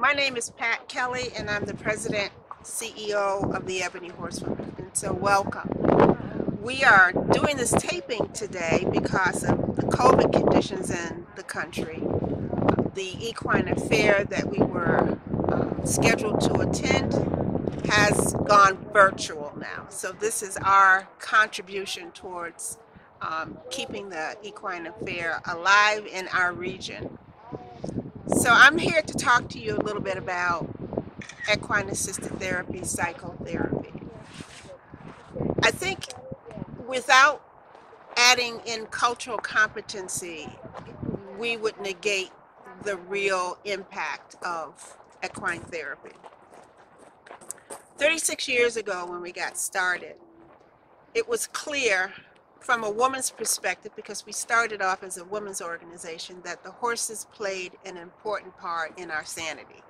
My name is Pat Kelly, and I'm the president CEO of the Ebony Horsewoman. And so, welcome. We are doing this taping today because of the COVID conditions in the country. The Equine Affaire that we were scheduled to attend has gone virtual now. So, this is our contribution towards keeping the Equine Affaire alive in our region. So I'm here to talk to you a little bit about equine-assisted therapy, psychotherapy. I think without adding in cultural competency, we would negate the real impact of equine therapy. 36 years ago when we got started, it was clear from a woman's perspective, because we started off as a women's organization, that the horses played an important part in our sanity.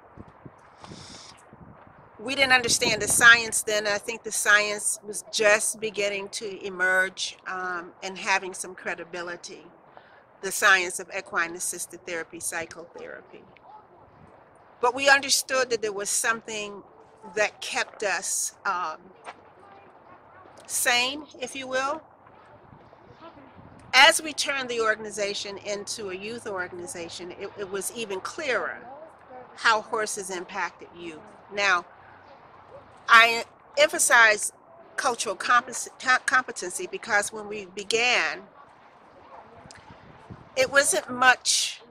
We didn't understand the science then. I think the science was just beginning to emerge and having some credibility. The science of equine-assisted therapy, psychotherapy. But we understood that there was something that kept us sane, if you will. As we turned the organization into a youth organization, it was even clearer how horses impacted youth. Now, I emphasize cultural competency because when we began, it wasn't much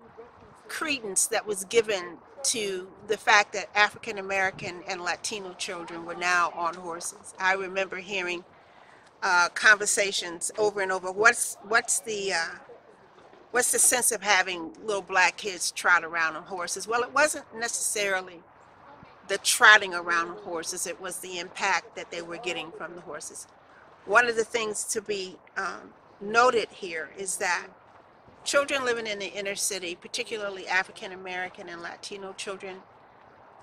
credence that was given to the fact that African American and Latino children were now on horses. I remember hearing conversations over and over. What's the sense of having little black kids trot around on horses? Well, it wasn't necessarily the trotting around on horses. It was the impact that they were getting from the horses. One of the things to be noted here is that children living in the inner city, particularly African American and Latino children,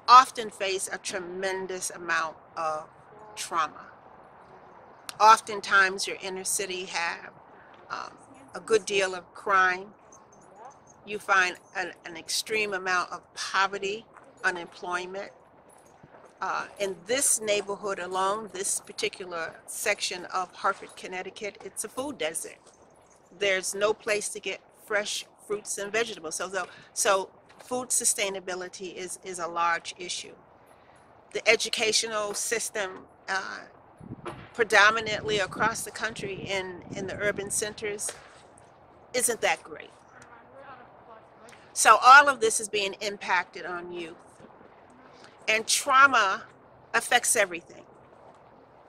often face a tremendous amount of trauma. Oftentimes your inner city have a good deal of crime. You find an extreme amount of poverty, unemployment. In this neighborhood alone, this particular section of Hartford, Connecticut, it's a food desert. There's no place to get fresh fruits and vegetables. So food sustainability is a large issue. The educational system predominantly across the country in the urban centers isn't that great. So all of this is being impacted on youth. And trauma affects everything.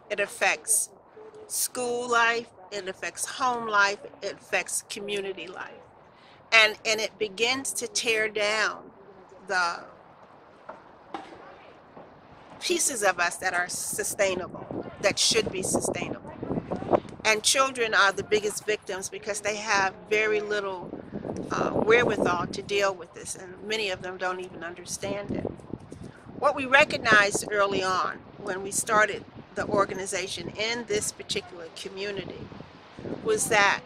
It affects school life, it affects home life, it affects community life. And it begins to tear down the pieces of us that are sustainable, that should be sustainable. And children are the biggest victims because they have very little wherewithal to deal with this, and many of them don't even understand it. What we recognized early on when we started the organization in this particular community was that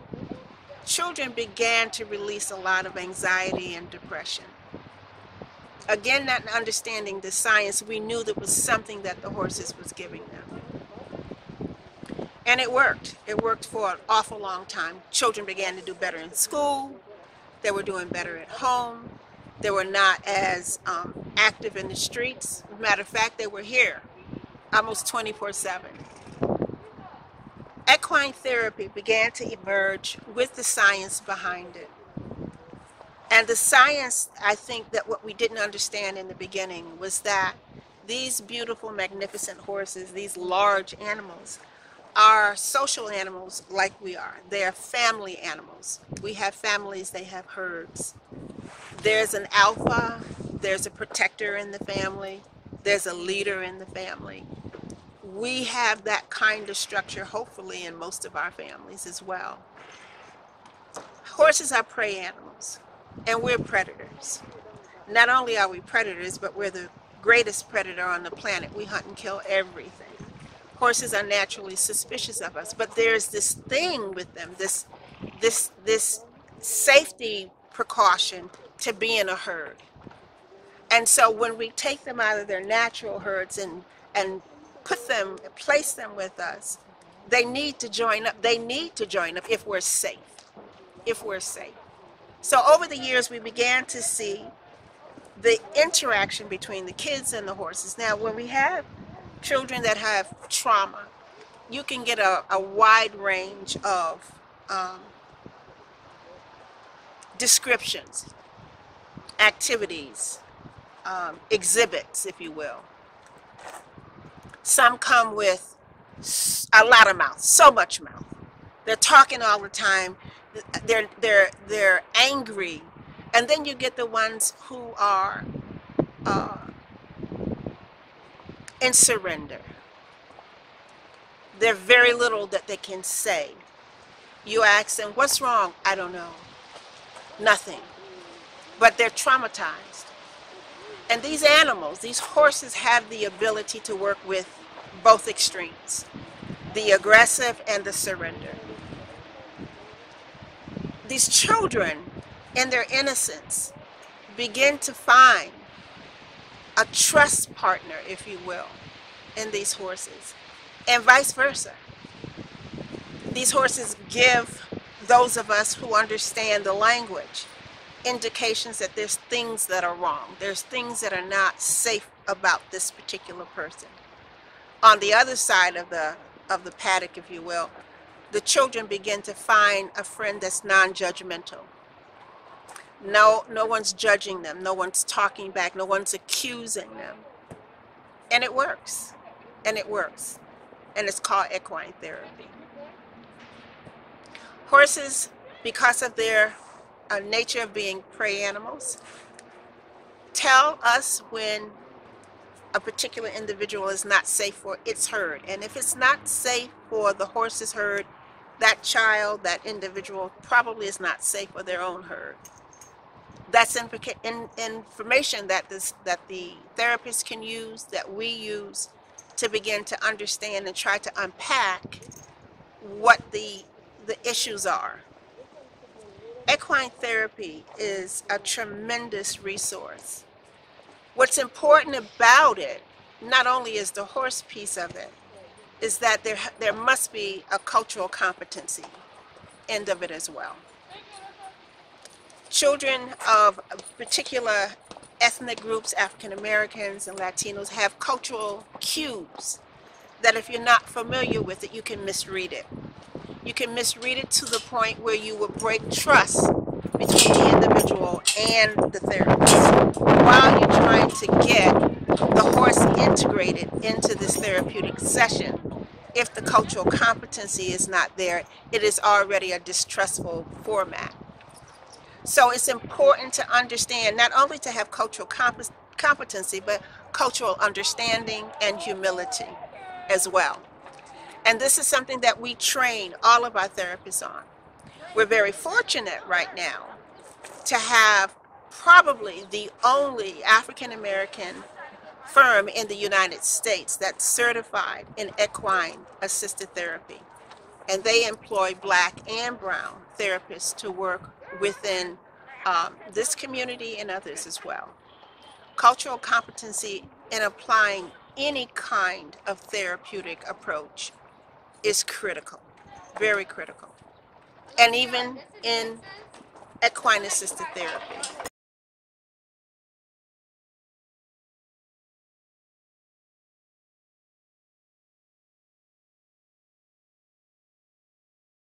children began to release a lot of anxiety and depression. Again, not understanding the science, we knew there was something that the horses was giving them. And it worked. It worked for an awful long time. Children began to do better in school. They were doing better at home. They were not as active in the streets. As a matter of fact, they were here almost 24/7. Equine therapy began to emerge with the science behind it. And the science, I think that what we didn't understand in the beginning was that these beautiful, magnificent horses, these large animals, are social animals like we are. They are family animals. We have families, they have herds. There's an alpha, there's a protector in the family, there's a leader in the family. We have that kind of structure, hopefully, in most of our families as well. Horses are prey animals. And we're predators. Not only are we predators, but we're the greatest predator on the planet. We hunt and kill everything. Horses are naturally suspicious of us, but there's this thing with them, this safety precaution to be in a herd. And so when we take them out of their natural herds and place them with us, they need to join up. They need to join up if we're safe. If we're safe. So over the years, we began to see the interaction between the kids and the horses. Now, when we have children that have trauma, you can get a wide range of descriptions, activities, exhibits, if you will. Some come with a lot of mouth, so much mouth. They're talking all the time. They're angry, and then you get the ones who are in surrender. There's very little that they can say. You ask them, "What's wrong?" "I don't know." Nothing. But they're traumatized. And these animals, these horses, have the ability to work with both extremes, the aggressive and the surrender. These children, in their innocence, begin to find a trust partner, if you will, in these horses, and vice versa. These horses give those of us who understand the language indications that there's things that are wrong. There's things that are not safe about this particular person. On the other side of the paddock, if you will, the children begin to find a friend that's non-judgmental. No one's judging them. No one's talking back. No one's accusing them. And it works. And it works. And it's called equine therapy. Horses, because of their nature of being prey animals, tell us when a particular individual is not safe for its herd. And if it's not safe for the horse's herd, that child, that individual probably is not safe for their own herd. That's information that the therapist can use, that we use, to begin to understand and try to unpack what the issues are. Equine therapy is a tremendous resource. What's important about it, not only is the horse piece of it, is that there must be a cultural competency end of it as well. Children of particular ethnic groups, African Americans and Latinos, have cultural cues that if you're not familiar with it, you can misread it. You can misread it to the point where you will break trust between the individual and the therapist while you're trying to get the horse integrated into this therapeutic session. If the cultural competency is not there, it is already a distrustful format. So it's important to understand, not only to have cultural competency, but cultural understanding and humility as well. And this is something that we train all of our therapists on. We're very fortunate right now to have probably the only African American firm in the United States that's certified in equine-assisted therapy. And they employ Black and brown therapists to work within this community and others as well. Cultural competency in applying any kind of therapeutic approach is critical, very critical. And even in equine-assisted therapy.